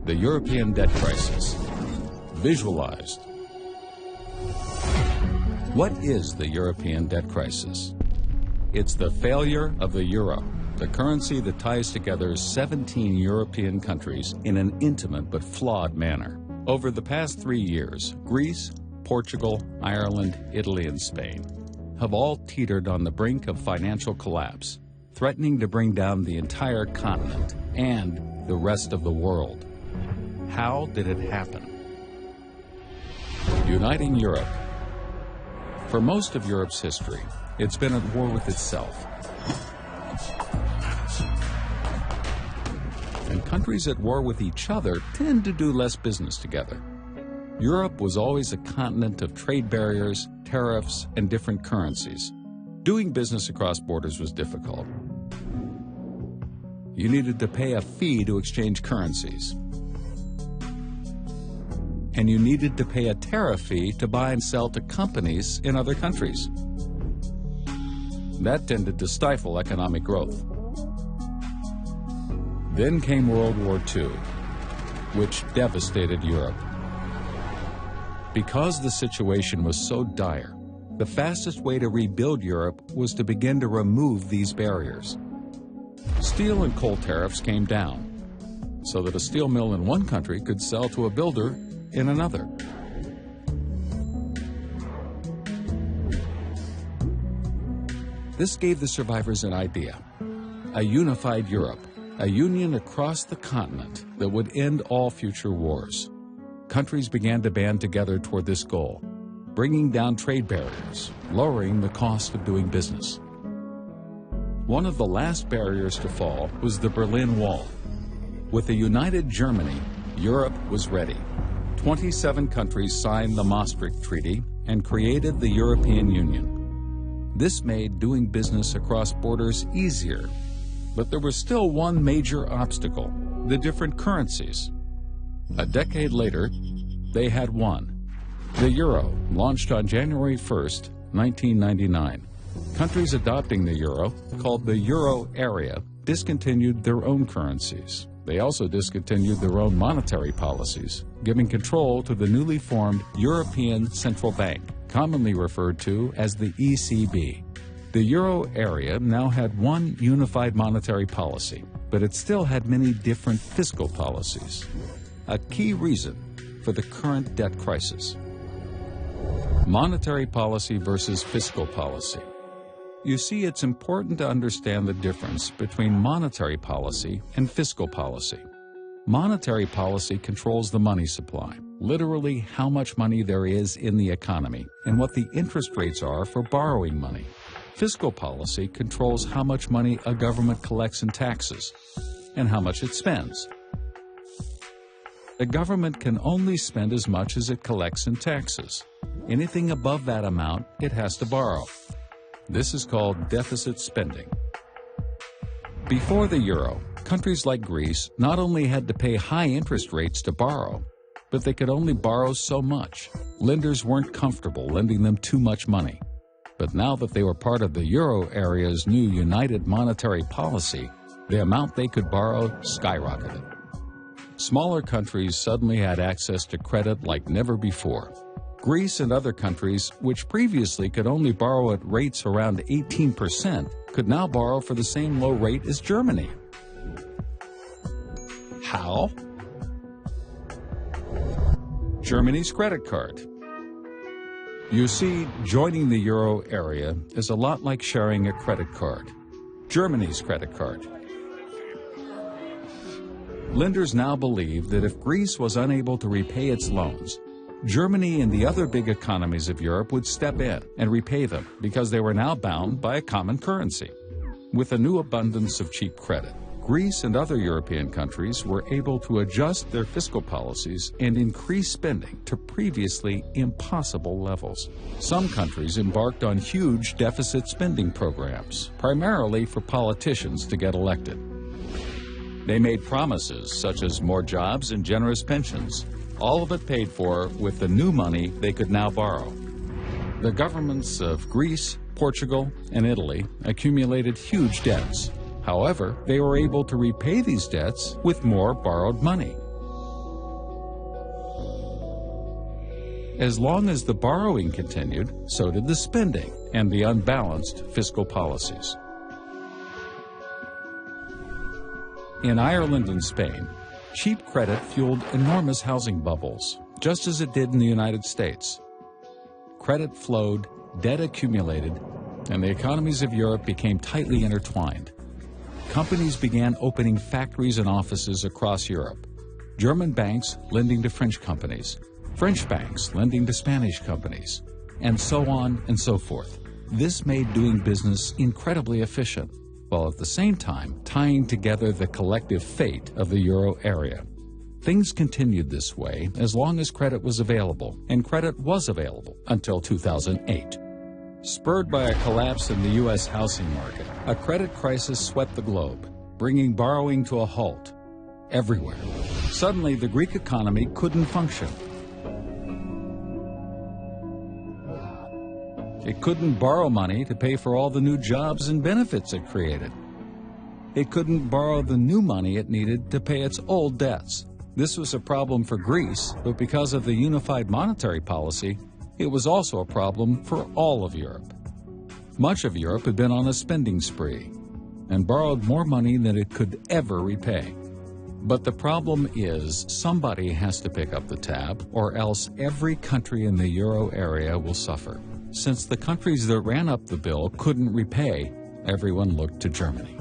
The European debt crisis. Visualized. What is the European debt crisis? It's the failure of the euro, the currency that ties together 17 European countries in an intimate but flawed manner. Over the past 3 years, Greece, Portugal, Ireland, Italy, and Spain have all teetered on the brink of financial collapse, threatening to bring down the entire continent and the rest of the world. How did it happen? Uniting Europe. For most of Europe's history, it's been at war with itself. And countries at war with each other tend to do less business together. Europe was always a continent of trade barriers, tariffs, and different currencies. Doing business across borders was difficult. You needed to pay a fee to exchange currencies. And you needed to pay a tariff fee to buy and sell to companies in other countries. That tended to stifle economic growth. Then came World War II, which devastated Europe. Because the situation was so dire, the fastest way to rebuild Europe was to begin to remove these barriers. Steel and coal tariffs came down, so that a steel mill in one country could sell to a builder in another. This gave the survivors an idea: a unified Europe, a union across the continent that would end all future wars. Countries began to band together toward this goal, bringing down trade barriers, lowering the cost of doing business. One of the last barriers to fall was the Berlin Wall. With a united Germany, Europe was ready. 27 countries signed the Maastricht Treaty and created the European Union. This made doing business across borders easier, but there was still one major obstacle: the different currencies. A decade later, they had won. The euro launched on January 1st, 1999. Countries adopting the euro, called the euro area, discontinued their own currencies. They also discontinued their own monetary policies, giving control to the newly formed European Central Bank, commonly referred to as the ECB. The euro area now had one unified monetary policy, but it still had many different fiscal policies. A key reason for the current debt crisis. Monetary policy versus fiscal policy. You see, it's important to understand the difference between monetary policy and fiscal policy. Monetary policy controls the money supply, literally how much money there is in the economy and what the interest rates are for borrowing money. Fiscal policy controls how much money a government collects in taxes and how much it spends. The government can only spend as much as it collects in taxes. Anything above that amount, it has to borrow. This is called deficit spending. Before the euro, countries like Greece not only had to pay high interest rates to borrow, but they could only borrow so much. Lenders weren't comfortable lending them too much money. But now that they were part of the euro area's new united monetary policy, the amount they could borrow skyrocketed. Smaller countries suddenly had access to credit like never before. Greece and other countries, which previously could only borrow at rates around 18%, could now borrow for the same low rate as Germany. How? Germany's credit card. You see, joining the euro area is a lot like sharing a credit card. Germany's credit card. Lenders now believe that if Greece was unable to repay its loans, Germany and the other big economies of Europe would step in and repay them because they were now bound by a common currency. With a new abundance of cheap credit, Greece and other European countries were able to adjust their fiscal policies and increase spending to previously impossible levels. Some countries embarked on huge deficit spending programs, primarily for politicians to get elected. They made promises such as more jobs and generous pensions, all of it paid for with the new money they could now borrow. The governments of Greece, Portugal, and Italy accumulated huge debts. However, they were able to repay these debts with more borrowed money. As long as the borrowing continued, so did the spending and the unbalanced fiscal policies. In Ireland and Spain, cheap credit fueled enormous housing bubbles, just as it did in the United States. Credit flowed, debt accumulated, and the economies of Europe became tightly intertwined. Companies began opening factories and offices across Europe. German banks lending to French companies, French banks lending to Spanish companies, and so on and so forth. This made doing business incredibly efficient, while at the same time tying together the collective fate of the euro area. Things continued this way as long as credit was available, and credit was available until 2008. Spurred by a collapse in the U.S. housing market, a credit crisis swept the globe, bringing borrowing to a halt everywhere. Suddenly, the Greek economy couldn't function. It couldn't borrow money to pay for all the new jobs and benefits it created. It couldn't borrow the new money it needed to pay its old debts. This was a problem for Greece, but because of the unified monetary policy, it was also a problem for all of Europe. Much of Europe had been on a spending spree and borrowed more money than it could ever repay. But the problem is somebody has to pick up the tab, or else every country in the euro area will suffer. Since the countries that ran up the bill couldn't repay, everyone looked to Germany.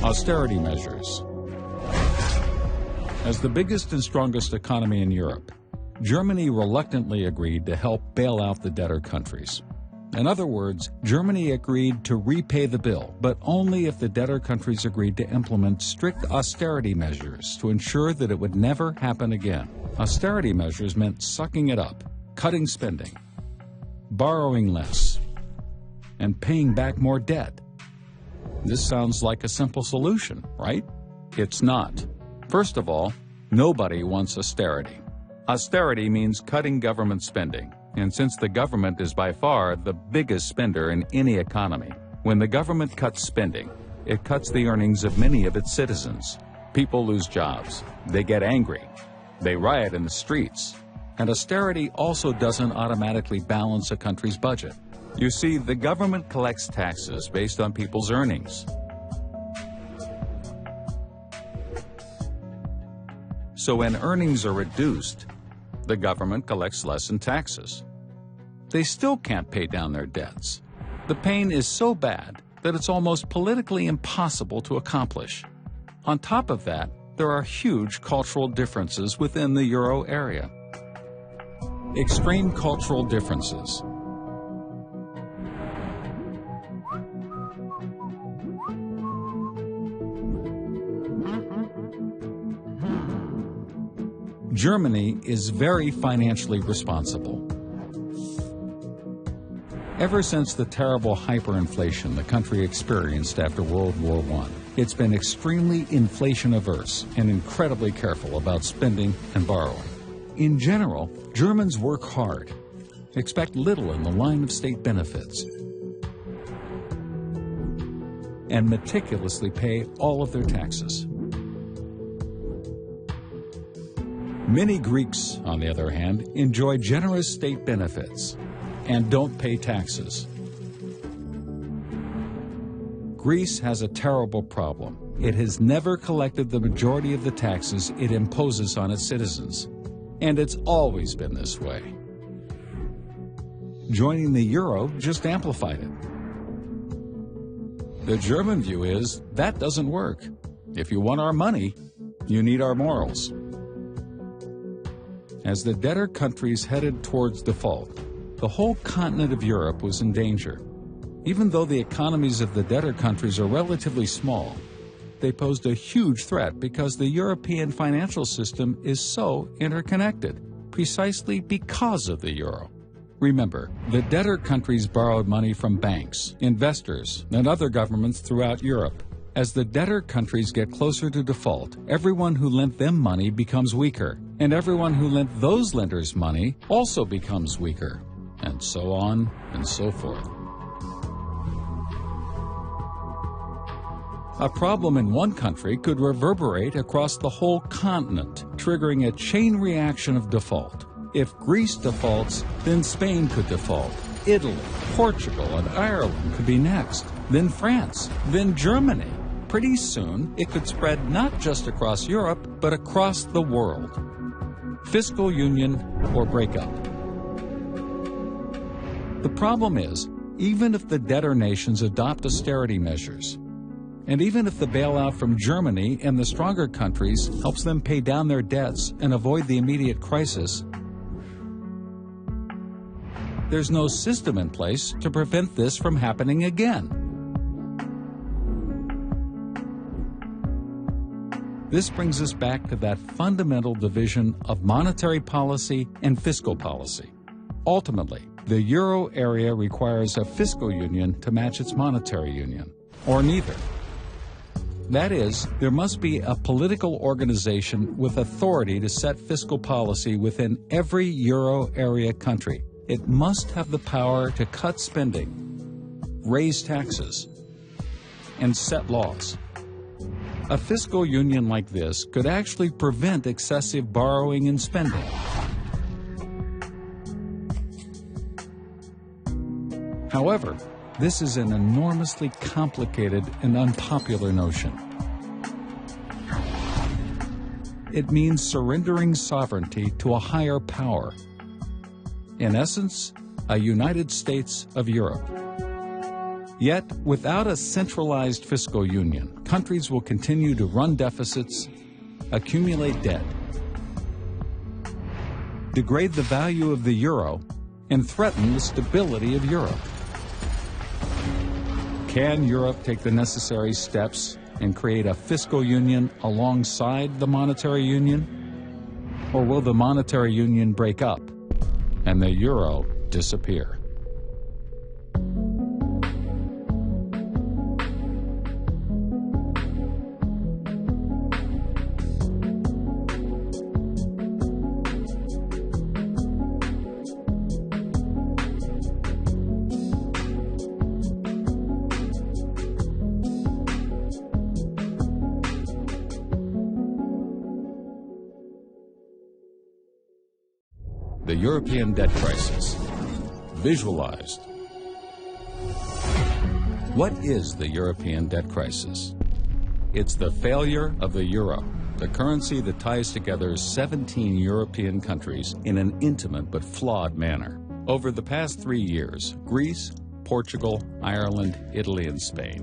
Austerity measures. As the biggest and strongest economy in Europe, Germany reluctantly agreed to help bail out the debtor countries. In other words, Germany agreed to repay the bill, but only if the debtor countries agreed to implement strict austerity measures to ensure that it would never happen again. Austerity measures meant sucking it up, cutting spending, borrowing less, and paying back more debt. This sounds like a simple solution, right? It's not. First of all, nobody wants austerity. Austerity means cutting government spending, and since the government is by far the biggest spender in any economy, when the government cuts spending, it cuts the earnings of many of its citizens. People lose jobs, they get angry, they riot in the streets, and austerity also doesn't automatically balance a country's budget. You see, the government collects taxes based on people's earnings. So when earnings are reduced, the government collects less in taxes. They still can't pay down their debts. The pain is so bad that it's almost politically impossible to accomplish. On top of that, there are huge cultural differences within the euro area. Extreme cultural differences. Germany is very financially responsible. Ever since the terrible hyperinflation the country experienced after World War I, it's been extremely inflation-averse and incredibly careful about spending and borrowing. In general, Germans work hard, expect little in the line of state benefits, and meticulously pay all of their taxes. Many Greeks, on the other hand, enjoy generous state benefits and don't pay taxes. Greece has a terrible problem. It has never collected the majority of the taxes it imposes on its citizens, and it's always been this way. Joining the euro just amplified it. The German view is that doesn't work. If you want our money, you need our morals. As the debtor countries headed towards default, the whole continent of Europe was in danger. Even though the economies of the debtor countries are relatively small, they posed a huge threat because the European financial system is so interconnected, precisely because of the euro. Remember, the debtor countries borrowed money from banks, investors, and other governments throughout Europe. As the debtor countries get closer to default, everyone who lent them money becomes weaker, and everyone who lent those lenders money also becomes weaker, and so on and so forth. A problem in one country could reverberate across the whole continent, triggering a chain reaction of default. If Greece defaults, then Spain could default. Italy, Portugal, and Ireland could be next. Then France, then Germany. Pretty soon, it could spread not just across Europe, but across the world. Fiscal union or breakup. The problem is, even if the debtor nations adopt austerity measures, and even if the bailout from Germany and the stronger countries helps them pay down their debts and avoid the immediate crisis, there's no system in place to prevent this from happening again. This brings us back to that fundamental division of monetary policy and fiscal policy. Ultimately, the euro area requires a fiscal union to match its monetary union, or neither. That is, there must be a political organization with authority to set fiscal policy within every euro area country. It must have the power to cut spending, raise taxes, and set laws. A fiscal union like this could actually prevent excessive borrowing and spending. However, this is an enormously complicated and unpopular notion. It means surrendering sovereignty to a higher power. In essence, a United States of Europe. Yet, without a centralized fiscal union, countries will continue to run deficits, accumulate debt, degrade the value of the euro, and threaten the stability of Europe. Can Europe take the necessary steps and create a fiscal union alongside the monetary union? Or will the monetary union break up and the euro disappear? The European debt crisis. Visualized. What is the European debt crisis? It's the failure of the euro, the currency that ties together 17 European countries in an intimate but flawed manner. Over the past 3 years, Greece, Portugal, Ireland, Italy, and Spain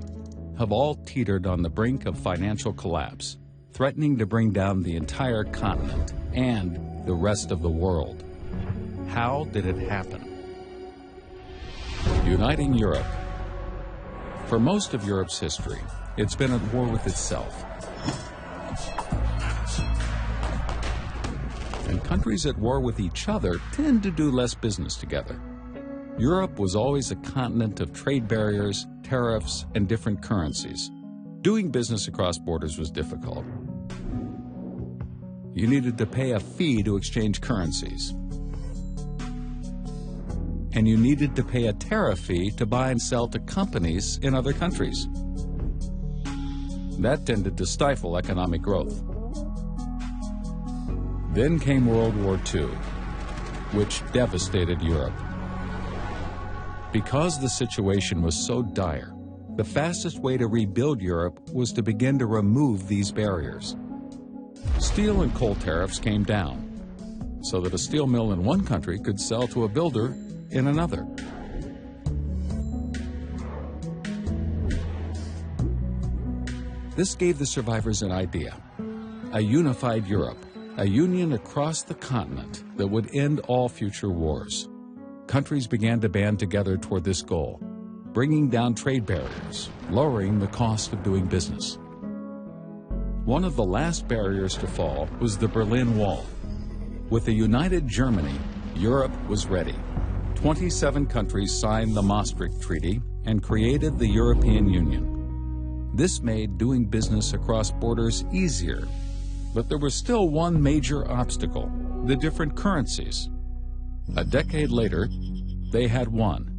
have all teetered on the brink of financial collapse, threatening to bring down the entire continent and the rest of the world. How did it happen? Uniting Europe. For most of Europe's history, it's been at war with itself. And countries at war with each other tend to do less business together. Europe was always a continent of trade barriers, tariffs, and different currencies. Doing business across borders was difficult. You needed to pay a fee to exchange currencies. And you needed to pay a tariff fee to buy and sell to companies in other countries. That tended to stifle economic growth. Then came World War II, which devastated Europe. Because the situation was so dire, the fastest way to rebuild Europe was to begin to remove these barriers. Steel and coal tariffs came down, so that a steel mill in one country could sell to a builder in another. This gave the survivors an idea: a unified Europe, a union across the continent that would end all future wars. Countries began to band together toward this goal, bringing down trade barriers, lowering the cost of doing business. One of the last barriers to fall was the Berlin Wall. With a united Germany, Europe was ready. 27 countries signed the Maastricht Treaty and created the European Union. This made doing business across borders easier, but there was still one major obstacle: the different currencies. A decade later, they had won.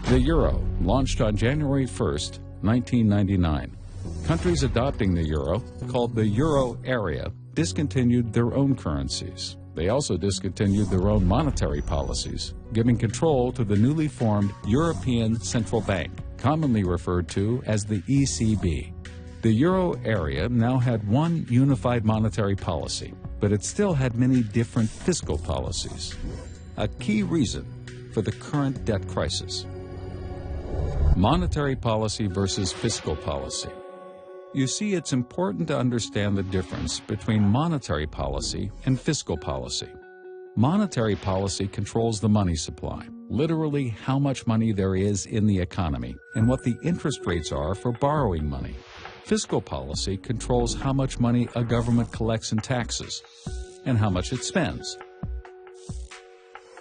The euro, launched on January 1st, 1999. Countries adopting the euro, called the euro area, discontinued their own currencies. They also discontinued their own monetary policies, giving control to the newly formed European Central Bank, commonly referred to as the ECB. The euro area now had one unified monetary policy, but it still had many different fiscal policies, a key reason for the current debt crisis. Monetary policy versus fiscal policy. You see, it's important to understand the difference between monetary policy and fiscal policy. Monetary policy controls the money supply, literally how much money there is in the economy and what the interest rates are for borrowing money. Fiscal policy controls how much money a government collects in taxes and how much it spends.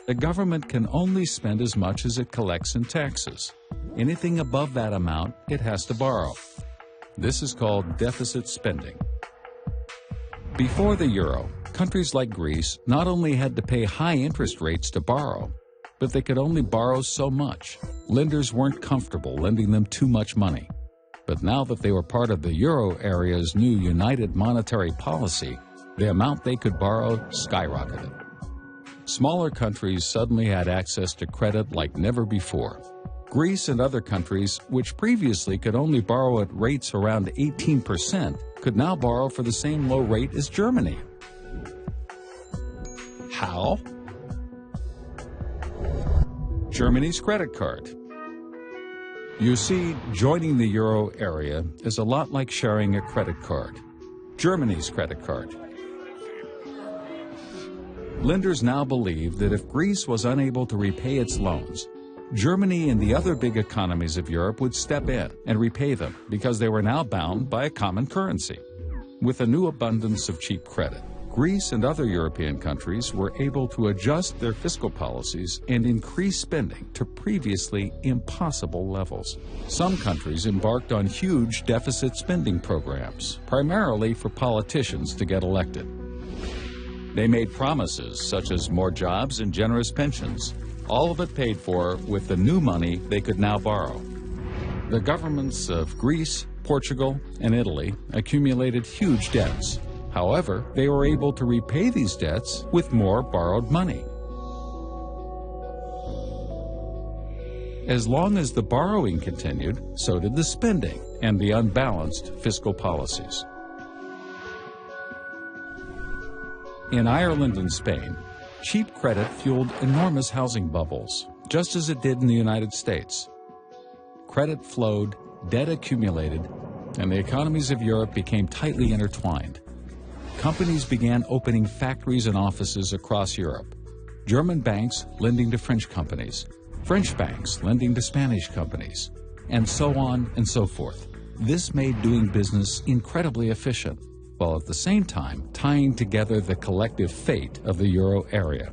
The government can only spend as much as it collects in taxes. Anything above that amount, it has to borrow. This is called deficit spending. Before the euro, countries like Greece not only had to pay high interest rates to borrow, but they could only borrow so much. Lenders weren't comfortable lending them too much money. But now that they were part of the euro area's new united monetary policy, the amount they could borrow skyrocketed. Smaller countries suddenly had access to credit like never before. Greece and other countries, which previously could only borrow at rates around 18%, could now borrow for the same low rate as Germany. How? Germany's credit card. You see, joining the euro area is a lot like sharing a credit card. Germany's credit card. Lenders now believe that if Greece was unable to repay its loans, Germany and the other big economies of Europe would step in and repay them because they were now bound by a common currency. With a new abundance of cheap credit, Greece and other European countries were able to adjust their fiscal policies and increase spending to previously impossible levels. Some countries embarked on huge deficit spending programs, primarily for politicians to get elected. They made promises such as more jobs and generous pensions, all of it paid for with the new money they could now borrow. The governments of Greece, Portugal, and Italy accumulated huge debts. However, they were able to repay these debts with more borrowed money. As long as the borrowing continued, so did the spending and the unbalanced fiscal policies. In Ireland and Spain, cheap credit fueled enormous housing bubbles, just as it did in the United States. Credit flowed, debt accumulated, and the economies of Europe became tightly intertwined. Companies began opening factories and offices across Europe. German banks lending to French companies, French banks lending to Spanish companies, and so on and so forth. This made doing business incredibly efficient, while at the same time tying together the collective fate of the euro area.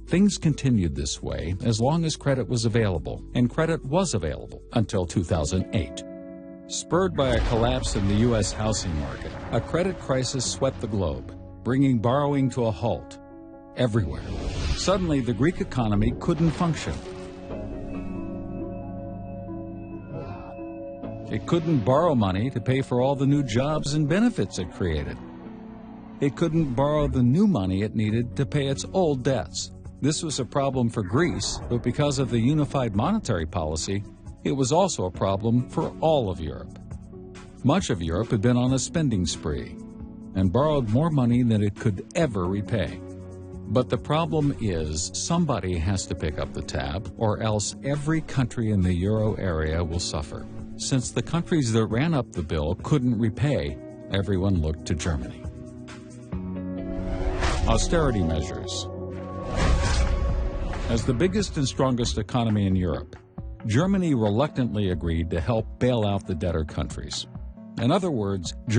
Things continued this way as long as credit was available, and credit was available until 2008. Spurred by a collapse in the U.S. housing market, a credit crisis swept the globe, bringing borrowing to a halt everywhere. Suddenly, the Greek economy couldn't function. It couldn't borrow money to pay for all the new jobs and benefits it created. It couldn't borrow the new money it needed to pay its old debts. This was a problem for Greece, but because of the unified monetary policy, it was also a problem for all of Europe. Much of Europe had been on a spending spree and borrowed more money than it could ever repay. But the problem is somebody has to pick up the tab, or else every country in the euro area will suffer. Since the countries that ran up the bill couldn't repay, everyone looked to Germany. Austerity measures. As the biggest and strongest economy in Europe, Germany reluctantly agreed to help bail out the debtor countries. In other words, Germany